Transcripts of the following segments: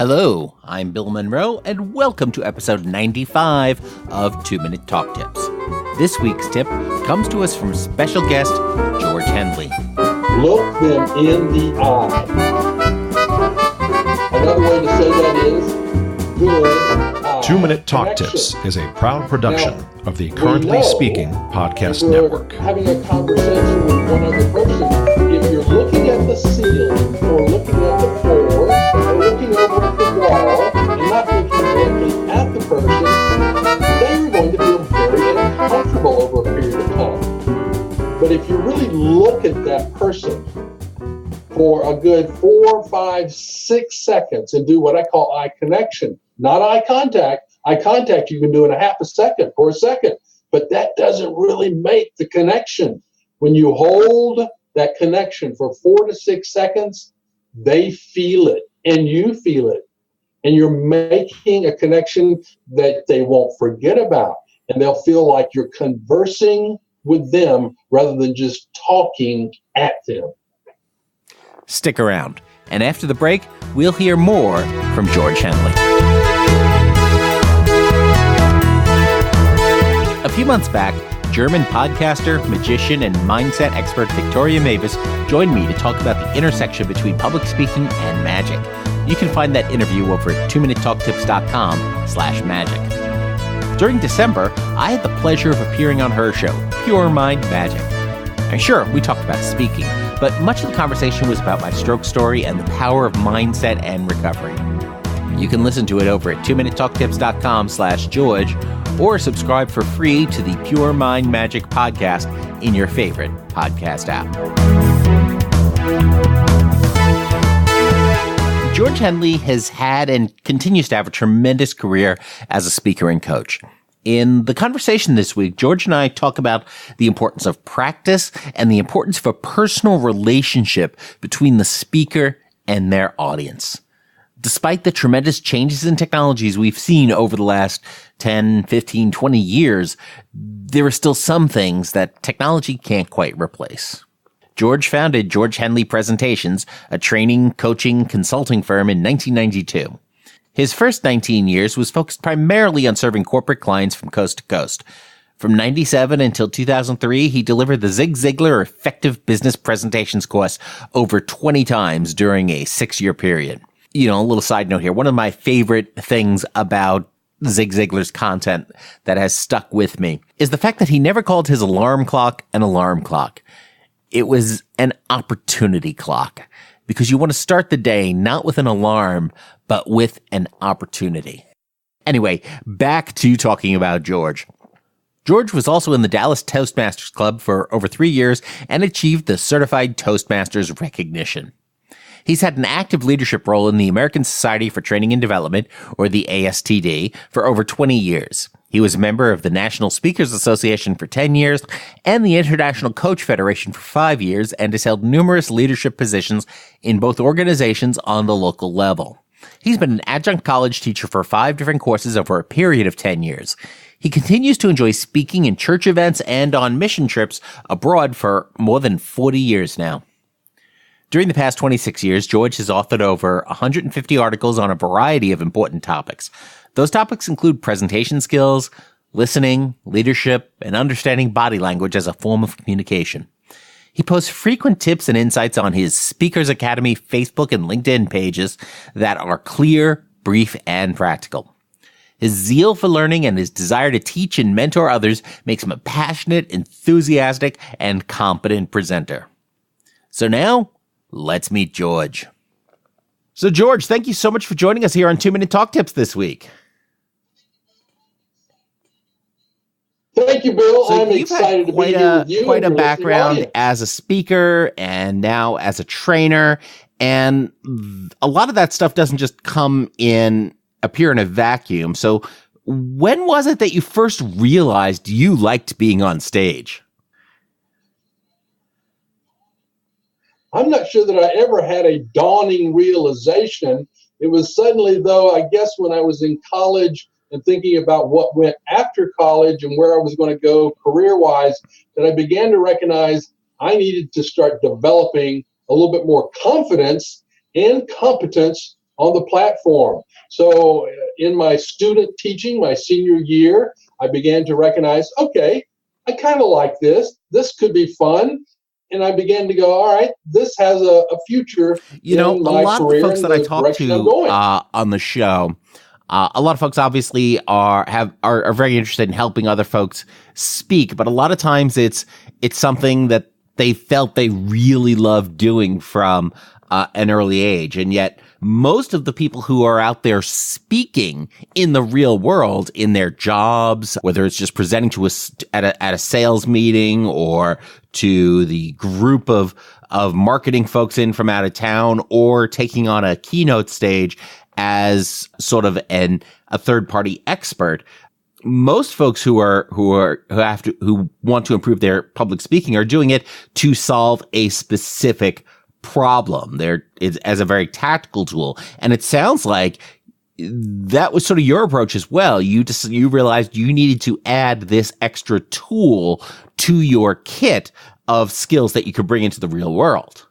Hello, I'm Bill Monroe, and welcome to episode 95 of 2 Minute Talk Tips. This week's tip comes to us from special guest George Hendley. Look them in the eye. Another way to say that is good eye. 2 Minute Talk Tips is a proud production of the Currently Speaking Podcast Network. Having a conversation with one other person, if you're looking at the ceiling or looking at the floor or looking over at the wall and not looking directly at the person, then you're going to feel very uncomfortable over a period of time. But if you really look at that person for a good 4, 5, 6 seconds and do what I call eye connection, not eye contact. Eye contact you can do in a half a second or a second, but that doesn't really make the connection. When you hold that connection for 4 to 6 seconds, they feel it and you feel it. And you're making a connection that they won't forget about. And they'll feel like you're conversing with them rather than just talking at them. Stick around, and after the break, we'll hear more from George Hendley. A few months back, German podcaster, magician, and mindset expert Victoria Mavis joined me to talk about the intersection between public speaking and magic. You can find that interview over at 2minutetalktips.com/magic. During December, I had the pleasure of appearing on her show, Pure Mind Magic. And sure, we talked about speaking, but much of the conversation was about my stroke story and the power of mindset and recovery. You can listen to it over at 2minutetalktips.com/George or subscribe for free to the Pure Mind Magic podcast in your favorite podcast app. George Hendley has had and continues to have a tremendous career as a speaker and coach. In the conversation this week, George and I talk about the importance of practice and the importance of a personal relationship between the speaker and their audience. Despite the tremendous changes in technologies we've seen over the last 10, 15, 20 years, there are still some things that technology can't quite replace. George founded George Hendley Presentations, a training, coaching, consulting firm in 1992. His first 19 years was focused primarily on serving corporate clients from coast to coast. From 97 until 2003, he delivered the Ziglar Effective Business Presentations course over 20 times during a 6-year period. You know, a little side note here. One of my favorite things about Zig Ziglar's content that has stuck with me is the fact that he never called his alarm clock an alarm clock. It was an opportunity clock, because you want to start the day not with an alarm, but with an opportunity. Anyway, back to talking about George. George was also in the Dallas Toastmasters Club for over 3 years and achieved the Certified Toastmasters recognition. He's had an active leadership role in the American Society for Training and Development, or the ASTD, for over 20 years. He was a member of the National Speakers Association for 10 years and the International Coach Federation for 5 years, and has held numerous leadership positions in both organizations on the local level. He's been an adjunct college teacher for 5 different courses over a period of 10 years. He continues to enjoy speaking in church events and on mission trips abroad for more than 40 years now. During the past 26 years, George has authored over 150 articles on a variety of important topics. Those topics include presentation skills, listening, leadership, and understanding body language as a form of communication. He posts frequent tips and insights on his Speakers Academy Facebook and LinkedIn pages that are clear, brief, and practical. His zeal for learning and his desire to teach and mentor others makes him a passionate, enthusiastic, and competent presenter. So now, let's meet George. So George, thank you so much for joining us here on 2 Minute Talk Tips this week. Thank you, Bill. So I'm excited to be here with you. Quite a background as a speaker and now as a trainer. And a lot of that stuff doesn't just appear in a vacuum. So when was it that you first realized you liked being on stage? I'm not sure that I ever had a dawning realization. It was suddenly, though, I guess when I was in college and thinking about what went after college and where I was going to go career-wise, that I began to recognize I needed to start developing a little bit more confidence and competence on the platform. So in my student teaching, my senior year, I began to recognize, okay, I kind of like this. This could be fun. And I began to go, all right, this has a future You know, in a my lot of the career folks and that I the talk direction I'm to going. on the show, a lot of folks obviously are very interested in helping other folks speak, but a lot of times it's something that they felt they really loved doing from an early age, and yet most of the people who are out there speaking in the real world, in their jobs, whether it's just presenting to us at a sales meeting or to the group of marketing folks in from out of town, or taking on a keynote stage as sort of a third party expert, most folks who want to improve their public speaking are doing it to solve a specific problem. It's as a very tactical tool. And it sounds like that was sort of your approach as well. You realized you needed to add this extra tool to your kit of skills that you could bring into the real world.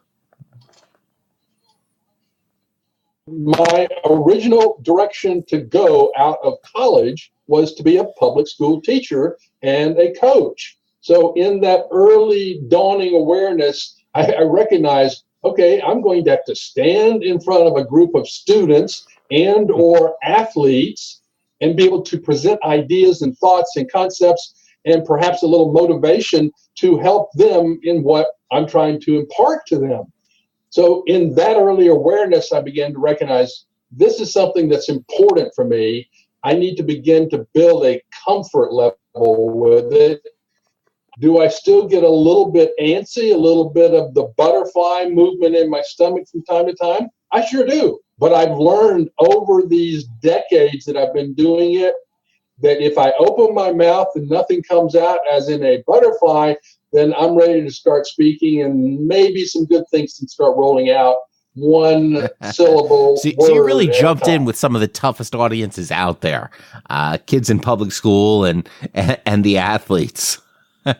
My original direction to go out of college was to be a public school teacher and a coach. So in that early dawning awareness, I recognized, okay, I'm going to have to stand in front of a group of students and or athletes and be able to present ideas and thoughts and concepts and perhaps a little motivation to help them in what I'm trying to impart to them. So in that early awareness, I began to recognize this is something that's important for me. I need to begin to build a comfort level with it. Do I still get a little bit antsy, a little bit of the butterfly movement in my stomach from time to time? I sure do. But I've learned over these decades that I've been doing it, that if I open my mouth and nothing comes out, as in a butterfly, then I'm ready to start speaking, and maybe some good things can start rolling out, one syllable. So you really jumped in with some of the toughest audiences out there, kids in public school and the athletes. I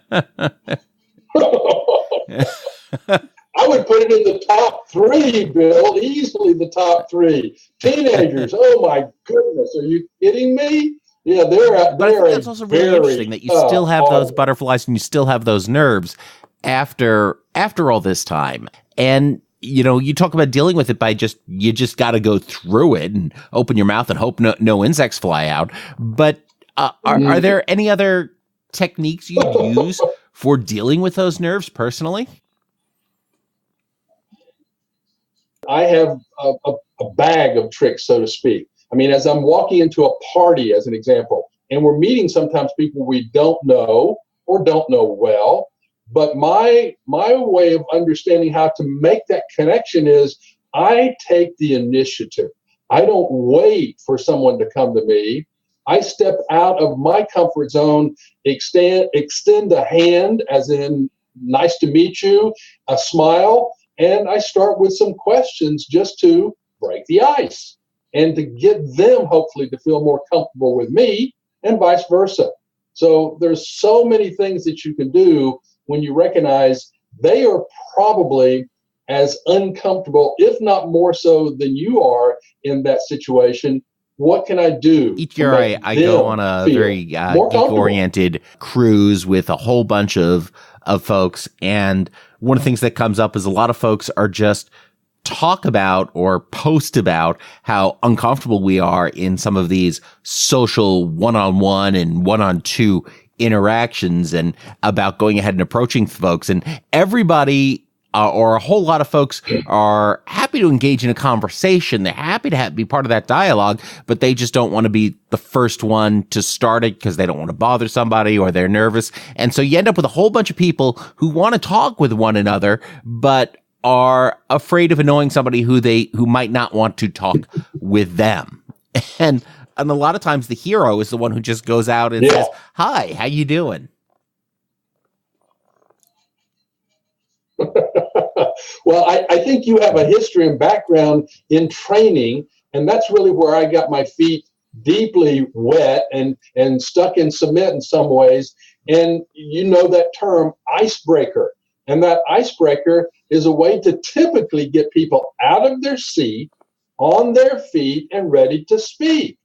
would put it in the top 3, Bill, easily the top 3. Teenagers, oh my goodness, are you kidding me? Yeah, but I think that's also really interesting that you still have those butterflies and you still have those nerves after all this time. And you know, you talk about dealing with it by you just got to go through it and open your mouth and hope no insects fly out. But are there any other techniques you use for dealing with those nerves personally? I have a bag of tricks, so to speak. I mean, as I'm walking into a party, as an example, and we're meeting sometimes people we don't know or don't know well, but my way of understanding how to make that connection is I take the initiative. I don't wait for someone to come to me. I step out of my comfort zone, extend a hand, as in nice to meet you, a smile, and I start with some questions just to break the ice and to get them hopefully to feel more comfortable with me, and vice versa. So there's so many things that you can do when you recognize they are probably as uncomfortable, if not more so than you are in that situation. What can I do? Each year I go on a very geek-oriented cruise with a whole bunch of folks. And one of the things that comes up is a lot of folks are just talk about or post about how uncomfortable we are in some of these social one-on-one and one-on-two interactions, and about going ahead and approaching folks. And everybody or a whole lot of folks are happy to engage in a conversation. They're happy to be part of that dialogue, but they just don't want to be the first one to start it because they don't want to bother somebody or they're nervous. And so you end up with a whole bunch of people who want to talk with one another, but are afraid of annoying somebody who might not want to talk with them. And a lot of times the hero is the one who just goes out and says, "Hi, how you doing?" Well, I think you have a history and background in training, and that's really where I got my feet deeply wet and stuck in cement in some ways. And you know that term, icebreaker. And that icebreaker is a way to typically get people out of their seat on their feet and ready to speak.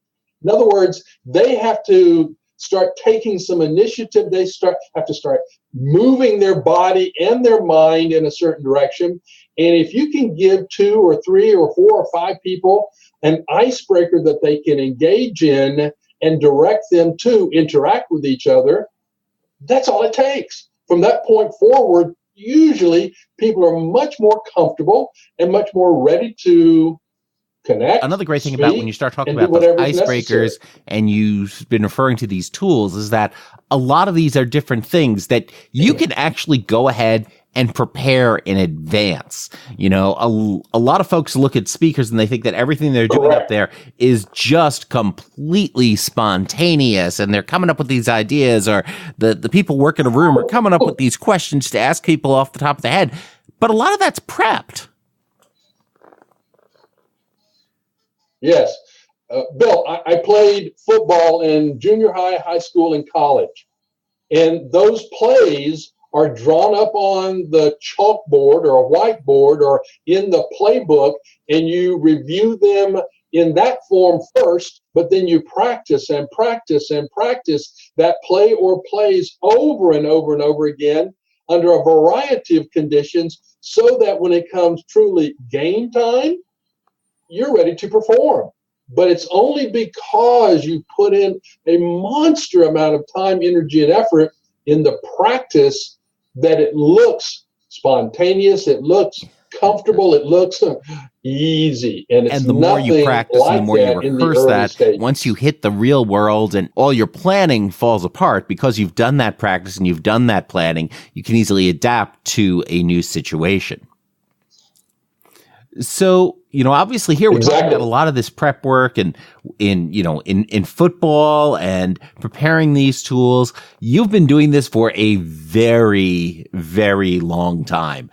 In other words, they have to start taking some initiative. They have to start moving their body and their mind in a certain direction. And if you can give 2 or 3 or 4 or 5 people an icebreaker that they can engage in and direct them to interact with each other, that's all it takes. From that point forward, usually people are much more comfortable and much more ready to connect. Another great thing about when you start talking about those icebreakers and you've been referring to these tools is that a lot of these are different things that you can actually go ahead and prepare in advance. You know, a lot of folks look at speakers and they think that everything they're doing up there is just completely spontaneous and they're coming up with these ideas, or the people working a room are coming up with these questions to ask people off the top of the head. But a lot of that's prepped. Yes. Bill, I played football in junior high, high school, and college. And those plays are drawn up on the chalkboard or a whiteboard or in the playbook, and you review them in that form first, but then you practice and practice and practice that play or plays over and over and over again under a variety of conditions, so that when it comes truly game time, you're ready to perform. But it's only because you put in a monster amount of time, energy, and effort in the practice that it looks spontaneous, it looks comfortable, it looks easy. And the more you practice and the more you rehearse that, once you hit the real world and all your planning falls apart, because you've done that practice and you've done that planning, you can easily adapt to a new situation. So, you know, obviously here we're talking about a lot of this prep work and in football and preparing these tools. You've been doing this for a very, very long time.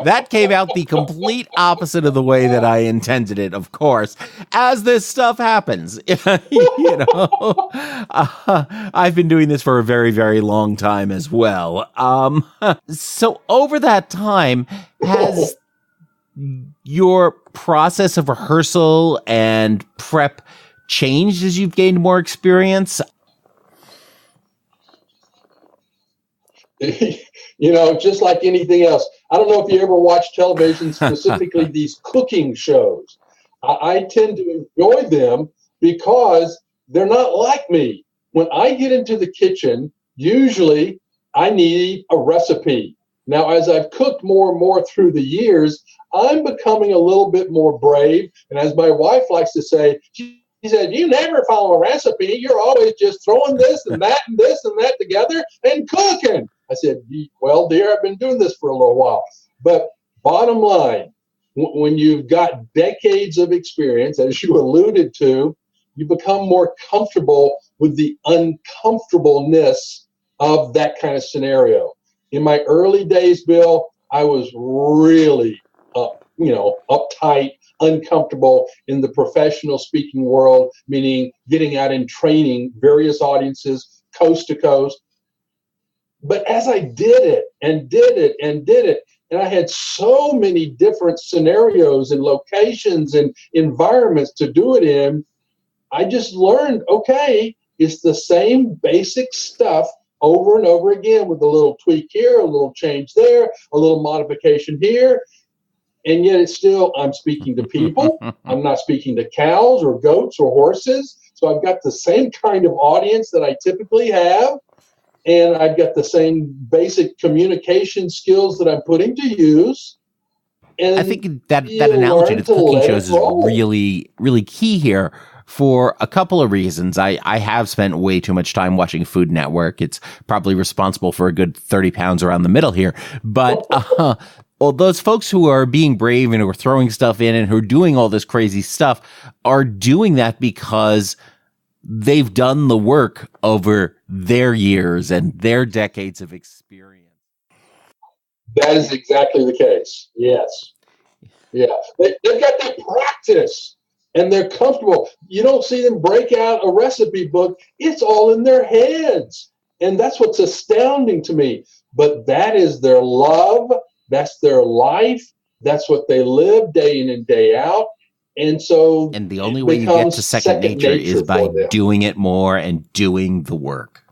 That came out the complete opposite of the way that I intended it, of course, as this stuff happens. You know, I've been doing this for a very, very long time as well. So over that time, has your process of rehearsal and prep changed as you've gained more experience? You know, just like anything else. I don't know if you ever watch television, specifically these cooking shows. I tend to enjoy them because they're not like me. When I get into the kitchen, usually I need a recipe. Now, as I've cooked more and more through the years, I'm becoming a little bit more brave. And as my wife likes to say, she said, "You never follow a recipe. You're always just throwing this and that and this and that together and cooking." I said, "Well, dear, I've been doing this for a little while." But bottom line, when you've got decades of experience, as you alluded to, you become more comfortable with the uncomfortableness of that kind of scenario. In my early days, Bill, I was really uptight, uncomfortable in the professional speaking world, meaning getting out and training various audiences coast to coast. But as I did it and did it and did it, and I had so many different scenarios and locations and environments to do it in, I just learned, okay, it's the same basic stuff over and over again with a little tweak here, a little change there, a little modification here. And yet it's still, I'm speaking to people. I'm not speaking to cows or goats or horses. So I've got the same kind of audience that I typically have. And I've got the same basic communication skills that I'm putting to use. And I think that analogy to cooking shows is really, really key here for a couple of reasons. I have spent way too much time watching Food Network. It's probably responsible for a good 30 pounds around the middle here. But well, those folks who are being brave and who are throwing stuff in and who are doing all this crazy stuff are doing that because they've done the work over their years and their decades of experience. That is exactly the case. Yes. Yeah. They've got their practice and they're comfortable. You don't see them break out a recipe book. It's all in their heads. And that's what's astounding to me. but that is their love. That's their life. That's what they live day in and day out. And so, and the only way you get to second nature is by doing it more and doing the work.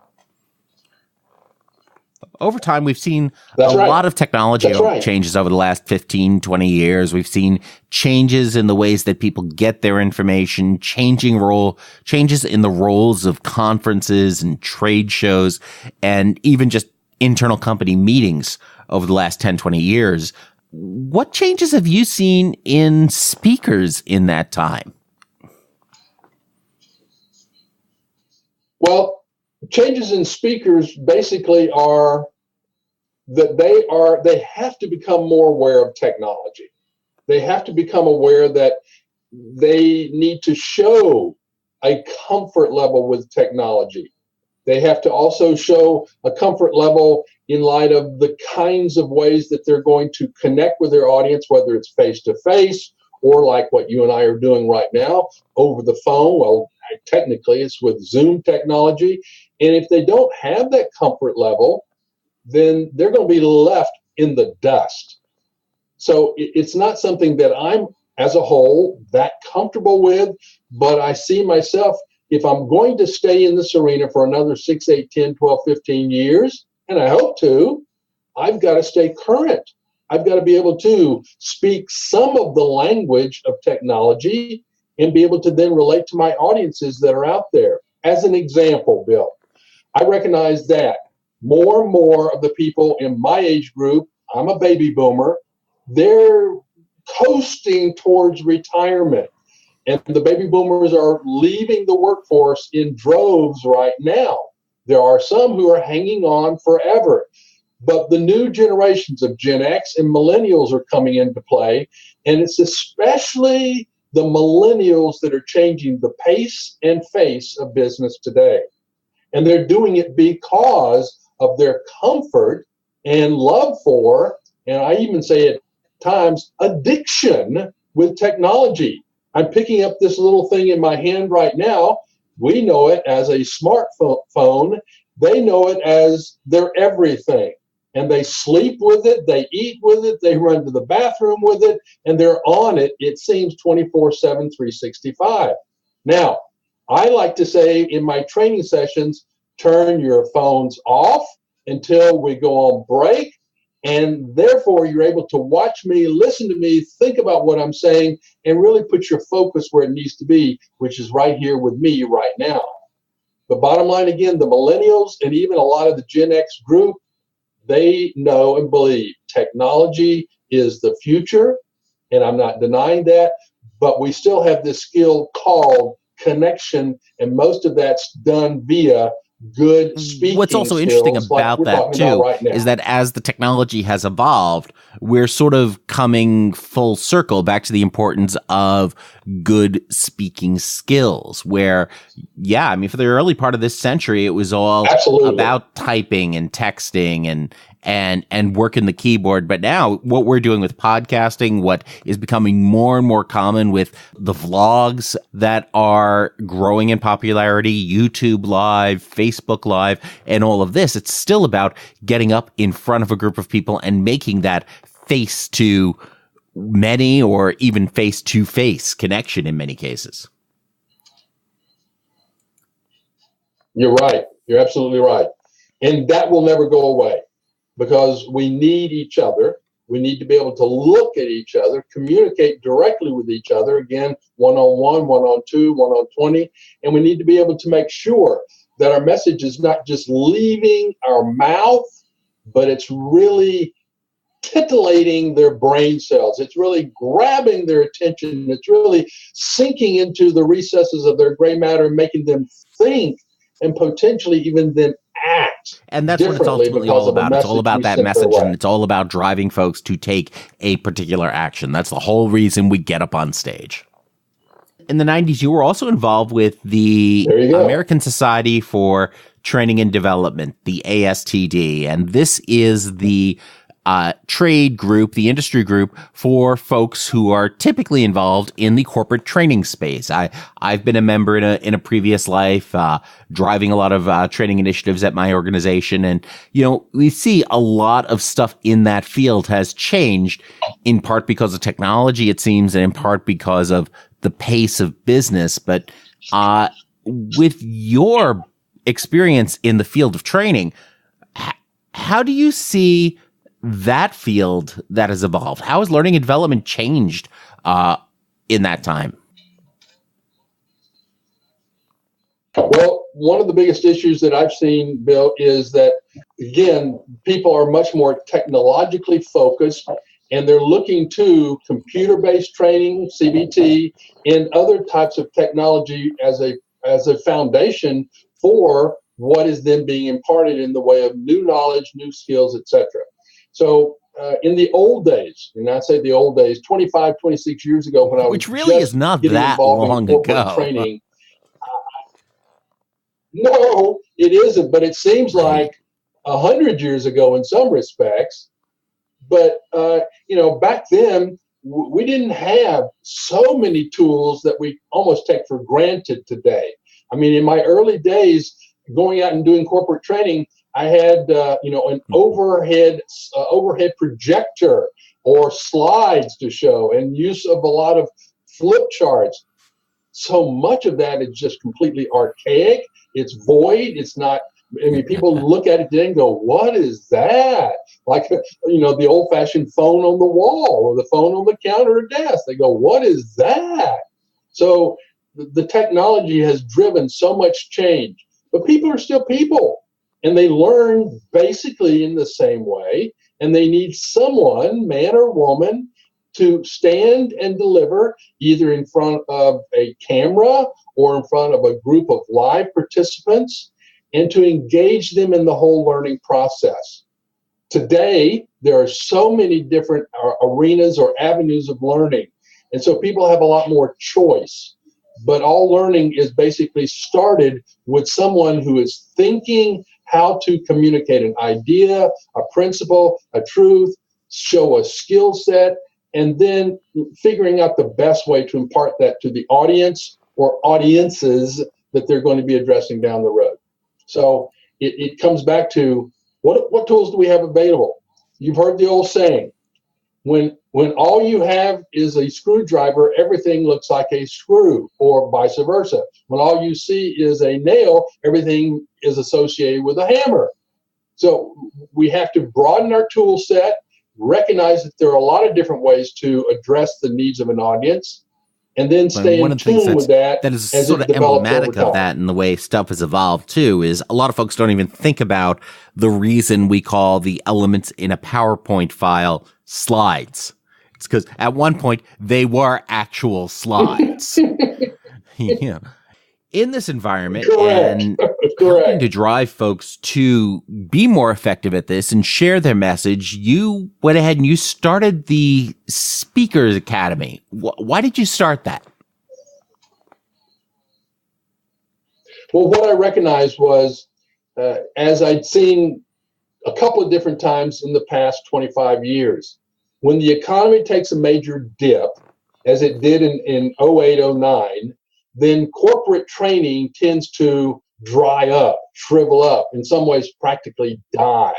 Over time, we've seen lot of technology changes over the last 15, 20 years. We've seen changes in the ways that people get their information, changes in the roles of conferences and trade shows, and even just internal company meetings over the last 10, 20 years. What changes have you seen in speakers in that time? Well, changes in speakers basically are that they have to become more aware of technology. They have to become aware that they need to show a comfort level with technology. They have to also show a comfort level in light of the kinds of ways that they're going to connect with their audience, whether it's face-to-face or like what you and I are doing right now over the phone. Well, technically, it's with Zoom technology. And if they don't have that comfort level, then they're going to be left in the dust. So it's not something that I'm, as a whole, that comfortable with, but I see myself, if I'm going to stay in this arena for another 6, 8, 10, 12, 15 years, and I hope to, I've got to stay current. I've got to be able to speak some of the language of technology and be able to then relate to my audiences that are out there. As an example, Bill, I recognize that more and more of the people in my age group, I'm a baby boomer, they're coasting towards retirement. And the baby boomers are leaving the workforce in droves right now. There are some who are hanging on forever. But the new generations of Gen X and millennials are coming into play. And it's especially the millennials that are changing the pace and face of business today. And they're doing it because of their comfort and love for, and I even say at times, addiction with technology. I'm picking up this little thing in my hand right now. We know it as a smartphone. They know it as their everything. And they sleep with it, they eat with it, they run to the bathroom with it, and they're on it, it seems, 24/7, 365. Now, I like to say in my training sessions, turn your phones off until we go on break, and therefore you're able to watch me, listen to me, think about what I'm saying, and really put your focus where it needs to be, which is right here with me right now. The bottom line, again, the millennials and even a lot of the Gen X group, they know and believe technology is the future, and I'm not denying that, but we still have this skill called connection, and most of that's done via good speaking. What's also interesting about that too is that as the technology has evolved, we're sort of coming full circle back to the importance of good speaking skills, where, yeah, I mean, for the early part of this century, it was all about typing and texting and working the keyboard. But now what we're doing with podcasting, what is becoming more and more common with the vlogs that are growing in popularity, YouTube Live, Facebook Live, and all of this, it's still about getting up in front of a group of people and making that face to many or even face to face connection in many cases. You're right. You're absolutely right. And that will never go away, because we need each other. We need to be able to look at each other, communicate directly with each other, again, one-on-one, one-on-two, one-on-20, and we need to be able to make sure that our message is not just leaving our mouth, but it's really titillating their brain cells. It's really grabbing their attention. It's really sinking into the recesses of their gray matter and making them think and potentially even then act. And that's what it's ultimately all about. It's all about that message, and it's all about driving folks to take a particular action. That's the whole reason we get up on stage. In the 90s, you were also involved with the American Society for Training and Development, the ASTD, and this is the trade group, the industry group for folks who are typically involved in the corporate training space. I've been a member in a previous life, driving a lot of training initiatives at my organization. And, we see a lot of stuff in that field has changed, in part because of technology, it seems, and in part because of the pace of business. But with your experience in the field of training, how do you see that field that has evolved? How has learning and development changed in that time? Well, one of the biggest issues that I've seen, Bill, is that, again, people are much more technologically focused, and they're looking to computer-based training, CBT, and other types of technology as a foundation for what is then being imparted in the way of new knowledge, new skills, etc. So in the old days, and I say the old days, 25, 26 years ago, when I was which really is not that long ago. Training, no, it isn't, but it seems like 100 years ago in some respects. But, back then, we didn't have so many tools that we almost take for granted today. I mean, in my early days, going out and doing corporate training, I had, an overhead projector or slides to show, and use of a lot of flip charts. So much of that is just completely archaic. It's void. It's not. I mean, people look at it today and go, "What is that?" Like, the old-fashioned phone on the wall or the phone on the counter or desk. They go, "What is that?" So the technology has driven so much change, but people are still people, and they learn basically in the same way, and they need someone, man or woman, to stand and deliver either in front of a camera or in front of a group of live participants, and to engage them in the whole learning process. Today, there are so many different arenas or avenues of learning, and so people have a lot more choice. But all learning is basically started with someone who is thinking how to communicate an idea, a principle, a truth, show a skill set, and then figuring out the best way to impart that to the audience or audiences that they're going to be addressing down the road. So it comes back to what tools do we have available? You've heard the old saying, when all you have is a screwdriver, everything looks like a screw, or vice versa. When all you see is a nail, everything is associated with a hammer. So we have to broaden our tool set, recognize that there are a lot of different ways to address the needs of an audience, and then stay in tune with that. That is sort of emblematic of that, and the way stuff has evolved too, is a lot of folks don't even think about the reason we call the elements in a PowerPoint file slides. It's because at one point they were actual slides. Yeah. In this environment, and helping to drive folks to be more effective at this and share their message, you went ahead and you started the Speakers Academy. Why did you start that? Well, what I recognized was, as I'd seen a couple of different times in the past 25 years, when the economy takes a major dip, as it did in 08, 09, then corporate training tends to dry up, shrivel up, in some ways practically die.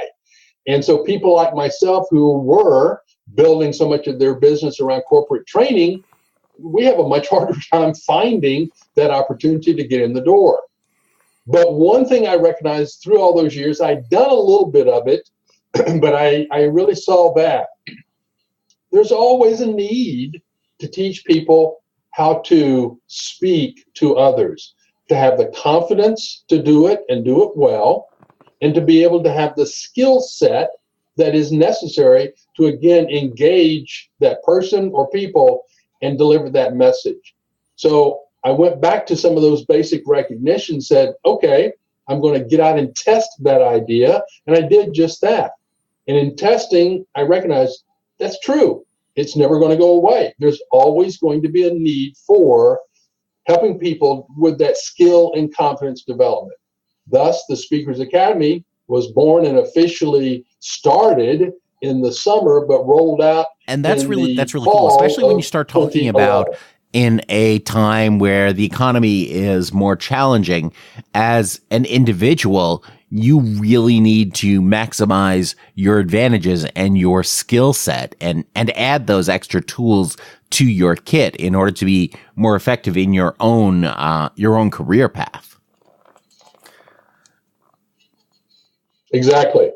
And so people like myself who were building so much of their business around corporate training, we have a much harder time finding that opportunity to get in the door. But one thing I recognized through all those years, I'd done a little bit of it, but I really saw that there's always a need to teach people how to speak to others, to have the confidence to do it and do it well, and to be able to have the skill set that is necessary to, again, engage that person or people and deliver that message. So I went back to some of those basic recognitions, said, okay, I'm going to get out and test that idea. And I did just that. And in testing, I recognized that's true. It's never going to go away. There's always going to be a need for helping people with that skill and confidence development. Thus, the Speakers Academy was born and officially started in the summer, but rolled out. And that's really cool, especially when you start talking about in a time where the economy is more challenging. As an individual, you really need to maximize your advantages and your skill set and add those extra tools to your kit in order to be more effective in your own career path. Exactly.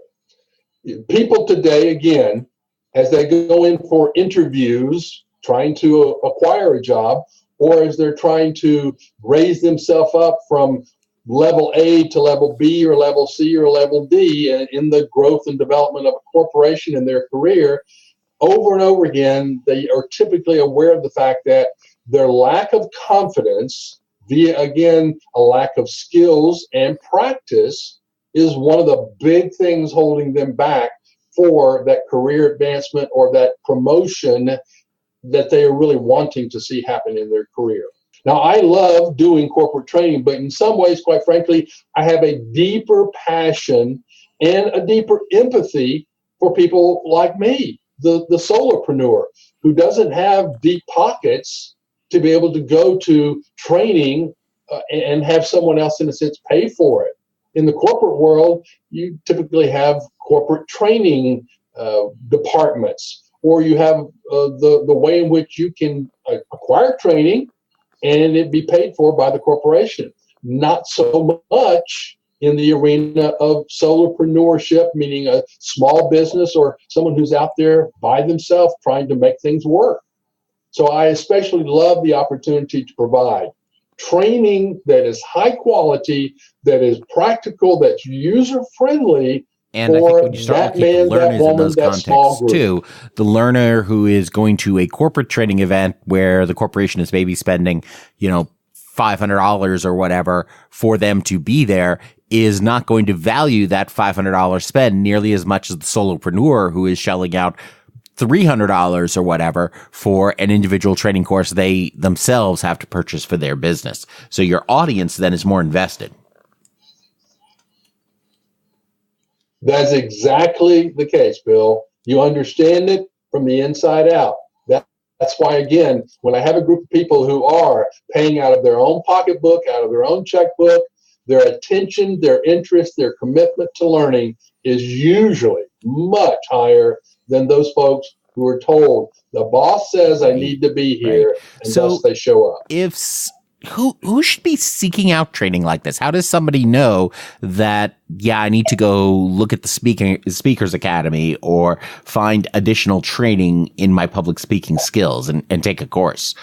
People today, again, as they go in for interviews, trying to acquire a job, or as they're trying to raise themselves up from level A to level B or level C or level D in the growth and development of a corporation in their career, over and over again, they are typically aware of the fact that their lack of confidence, via, again, a lack of skills and practice, is one of the big things holding them back for that career advancement or that promotion that they are really wanting to see happen in their career. Now, I love doing corporate training, but in some ways, quite frankly, I have a deeper passion and a deeper empathy for people like me, the solopreneur, who doesn't have deep pockets to be able to go to training and have someone else, in a sense, pay for it. In the corporate world, you typically have corporate training departments, or you have the way in which you can acquire training and it be paid for by the corporation. Not so much in the arena of solopreneurship, meaning a small business or someone who's out there by themselves trying to make things work. So I especially love the opportunity to provide training that is high quality, that is practical, that's user-friendly. And I think when you start looking at learners in those contexts too, the learner who is going to a corporate training event where the corporation is maybe spending, $500 or whatever for them to be there is not going to value that $500 spend nearly as much as the solopreneur who is shelling out $300 or whatever for an individual training course they themselves have to purchase for their business. So your audience then is more invested. That's exactly the case, Bill. You understand it from the inside out. That's why, again, when I have a group of people who are paying out of their own pocketbook, out of their own checkbook, their attention, their interest, their commitment to learning is usually much higher than those folks who are told, the boss says I need to be here, and so thus they show up. Who should be seeking out training like this? How does somebody know that, I need to go look at the Speakers Academy or find additional training in my public speaking skills and take a course?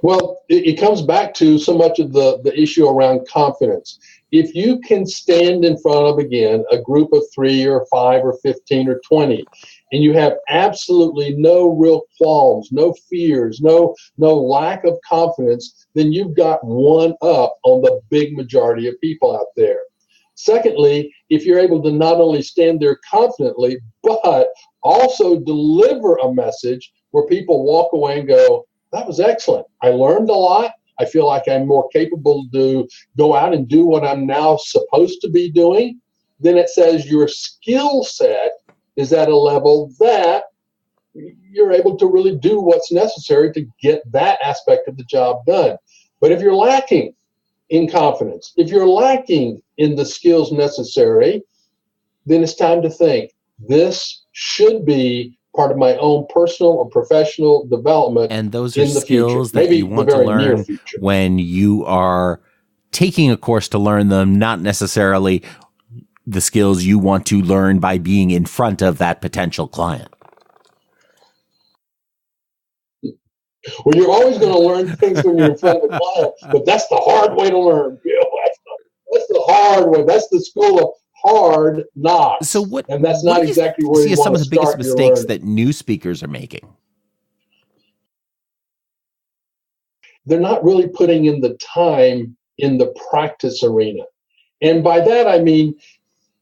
Well, it comes back to so much of the issue around confidence. If you can stand in front of, again, a group of 3 or 5 or 15 or 20, and you have absolutely no real qualms, no fears, no lack of confidence, then you've got one up on the big majority of people out there. Secondly, if you're able to not only stand there confidently, but also deliver a message where people walk away and go, that was excellent. I learned a lot. I feel like I'm more capable to go out and do what I'm now supposed to be doing. Then it says your skill set is at a level that you're able to really do what's necessary to get that aspect of the job done. But if you're lacking in confidence, if you're lacking in the skills necessary, then it's time to think, this should be part of my own personal or professional development. And those are skills that you want to learn when you are taking a course to learn them, not necessarily the skills you want to learn by being in front of that potential client. Well, you're always going to learn things when you're in front of a client, but that's the hard way to learn, Bill. That's the hard way. That's the school of hard knocks. So and that's not exactly where you want to start. Some of the biggest mistakes that new speakers are making? They're not really putting in the time in the practice arena. And by that, I mean,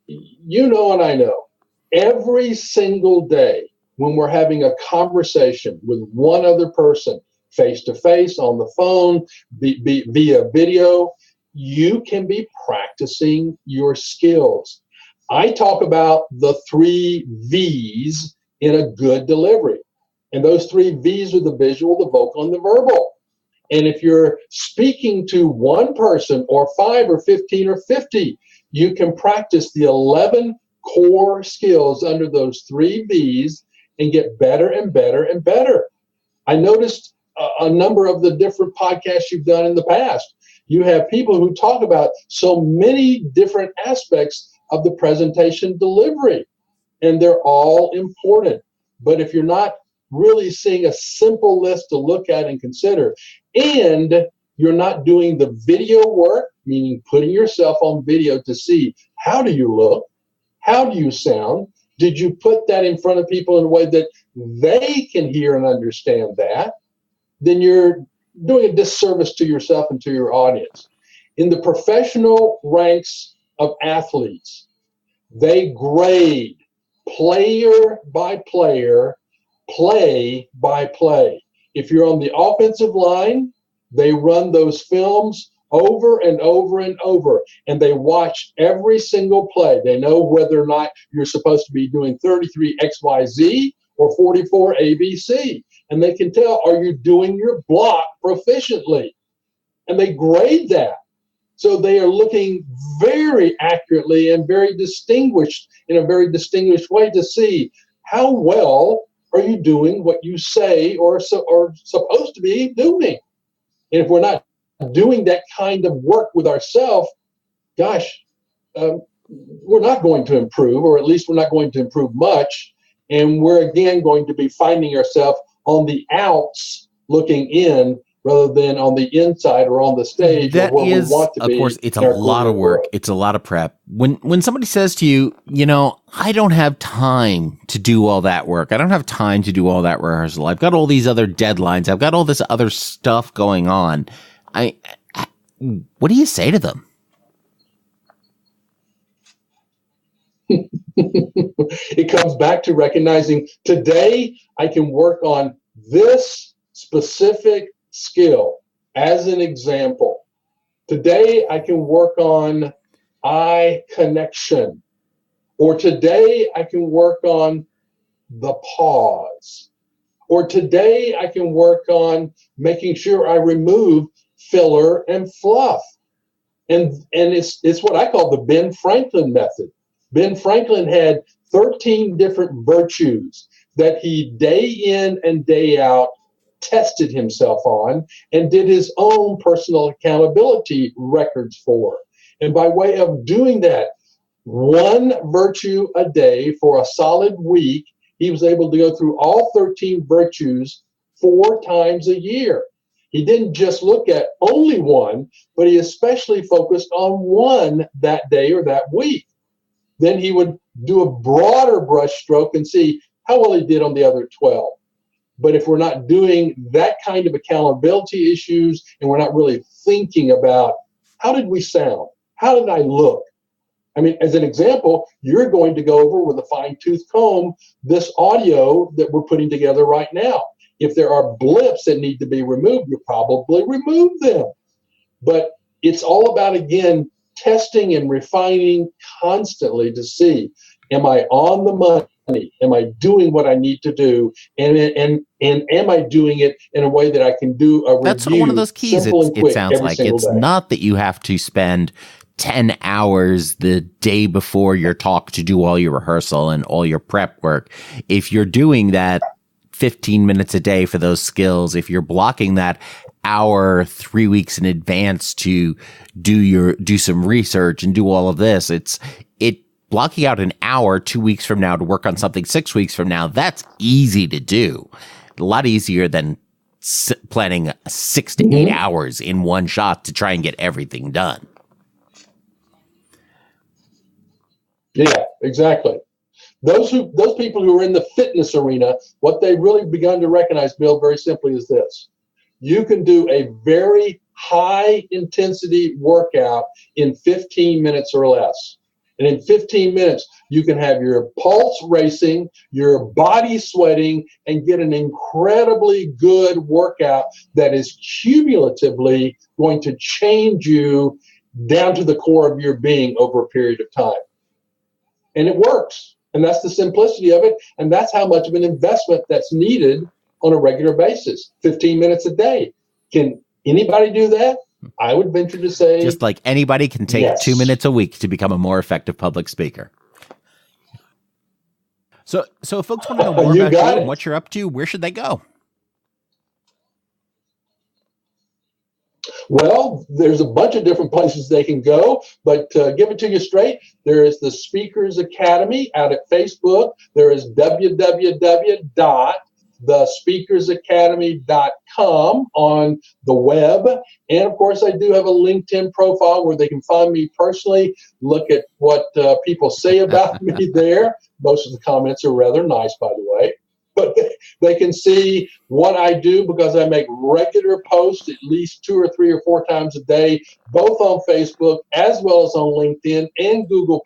you know and I know, every single day when we're having a conversation with one other person, face-to-face, on the phone, via video, you can be practicing your skills. I talk about the 3 V's in a good delivery. And those 3 V's are the visual, the vocal, and the verbal. And if you're speaking to one person or 5 or 15 or 50, you can practice the 11 core skills under those 3 V's and get better and better and better. I noticed a number of the different podcasts you've done in the past. You have people who talk about so many different aspects of the presentation delivery, and they're all important. But if you're not really seeing a simple list to look at and consider, and you're not doing the video work, meaning putting yourself on video to see how do you look, how do you sound, did you put that in front of people in a way that they can hear and understand that, then you're doing a disservice to yourself and to your audience. In the professional ranks of athletes, they grade player by player, play by play. If you're on the offensive line, they run those films over and over and over, and they watch every single play. They know whether or not you're supposed to be doing 33 XYZ or 44 ABC. And they can tell, are you doing your block proficiently? And they grade that. So they are looking very accurately and very distinguished in a very distinguished way to see how well are you doing what you say or supposed to be doing. And if we're not doing that kind of work with ourselves, gosh, we're not going to improve, or at least we're not going to improve much. And we're again going to be finding ourselves on the outs looking in rather than on the inside or on the stage. That where is, we want to of be course, it's a lot of work. world. It's a lot of prep. When somebody says to you, I don't have time to do all that work. I don't have time to do all that rehearsal. I've got all these other deadlines. I've got all this other stuff going on. What do you say to them? It comes back to recognizing today I can work on this specific skill. As an example, today I can work on eye connection, or today I can work on the pause, or today I can work on making sure I remove filler and fluff. And it's what I call the Ben Franklin method. Ben Franklin had 13 different virtues that he day in and day out tested himself on and did his own personal accountability records for. And by way of doing that, one virtue a day for a solid week, he was able to go through all 13 virtues 4 times a year. He didn't just look at only one, but he especially focused on one that day or that week. Then he would do a broader brush stroke and see how well he did on the other 12. But if we're not doing that kind of accountability issues and we're not really thinking about how did we sound? How did I look? I mean, as an example, you're going to go over with a fine-tooth comb this audio that we're putting together right now. If there are blips that need to be removed, you probably remove them. But it's all about, again, testing and refining constantly to see, am I on the money? Am I doing what I need to do? And am I doing it in a way that I can do a review? That's one of those keys. It sounds like it's day. Not that you have to spend 10 hours the day before your talk to do all your rehearsal and all your prep work. If you're doing that 15 minutes a day for those skills, if you're blocking that hour 3 weeks in advance to do some research and do all of this, it blocking out an hour 2 weeks from now to work on something 6 weeks from now, that's easy to do. A lot easier than planning 6 to 8 hours in one shot to try and get everything done. Yeah, exactly. Those people who are in the fitness arena, what they've really begun to recognize, Bill, very simply is this. You can do a very high intensity workout in 15 minutes or less. And in 15 minutes, you can have your pulse racing, your body sweating, and get an incredibly good workout that is cumulatively going to change you down to the core of your being over a period of time. And it works. And that's the simplicity of it. And that's how much of an investment that's needed on a regular basis. 15 minutes a day. Can anybody do that? I would venture to say, just like anybody can take yes. 2 minutes a week to become a more effective public speaker. So if folks want to know more about you and what you're up to, where should they go? Well, there's a bunch of different places they can go, but give it to you straight. There is the Speakers Academy out at Facebook. There is www.thespeakersacademy.com on the web. And of course, I do have a LinkedIn profile where they can find me personally, look at what people say about me there. Most of the comments are rather nice, by the way. But they can see what I do because I make regular posts at least 2 or 3 or 4 times a day, both on Facebook as well as on LinkedIn and Google+.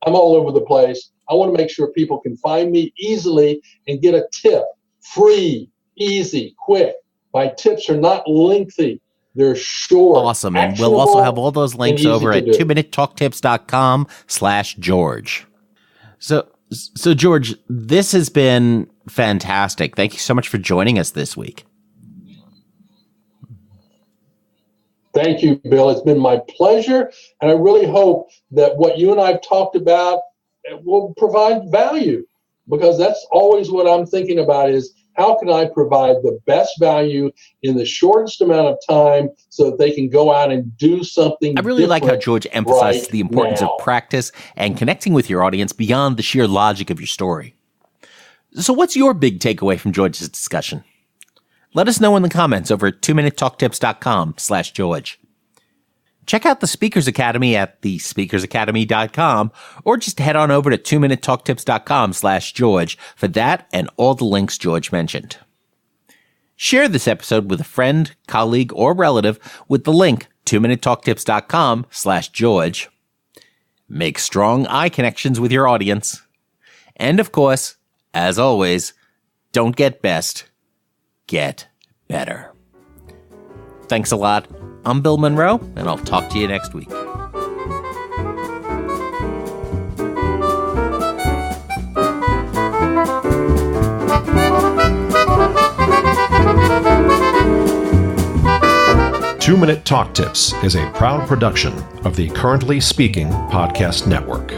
I'm all over the place. I want to make sure people can find me easily and get a tip. Free, easy, quick. My tips are not lengthy. They're short. Awesome. And we'll also have all those links over at 2minutetalktips.com/George. So George, this has been fantastic. Thank you so much for joining us this week. Thank you, Bill. It's been my pleasure. And I really hope that what you and I have talked about will provide value, because that's always what I'm thinking about is how can I provide the best value in the shortest amount of time so that they can go out and do something I really like how George emphasizes the importance of practice and connecting with your audience beyond the sheer logic of your story. So what's your big takeaway from George's discussion? Let us know in the comments over at 2minutetalktips.com/George. Check out the Speakers Academy at thespeakersacademy.com, or just head on over to 2minutetalktips.com/George for that and all the links George mentioned. Share this episode with a friend, colleague, or relative with the link 2minutetalktips.com/George. Make strong eye connections with your audience. And of course, as always, don't get best, get better. Thanks a lot. I'm Bill Monroe, and I'll talk to you next week. Two-Minute Talk Tips is a proud production of the Currently Speaking Podcast Network.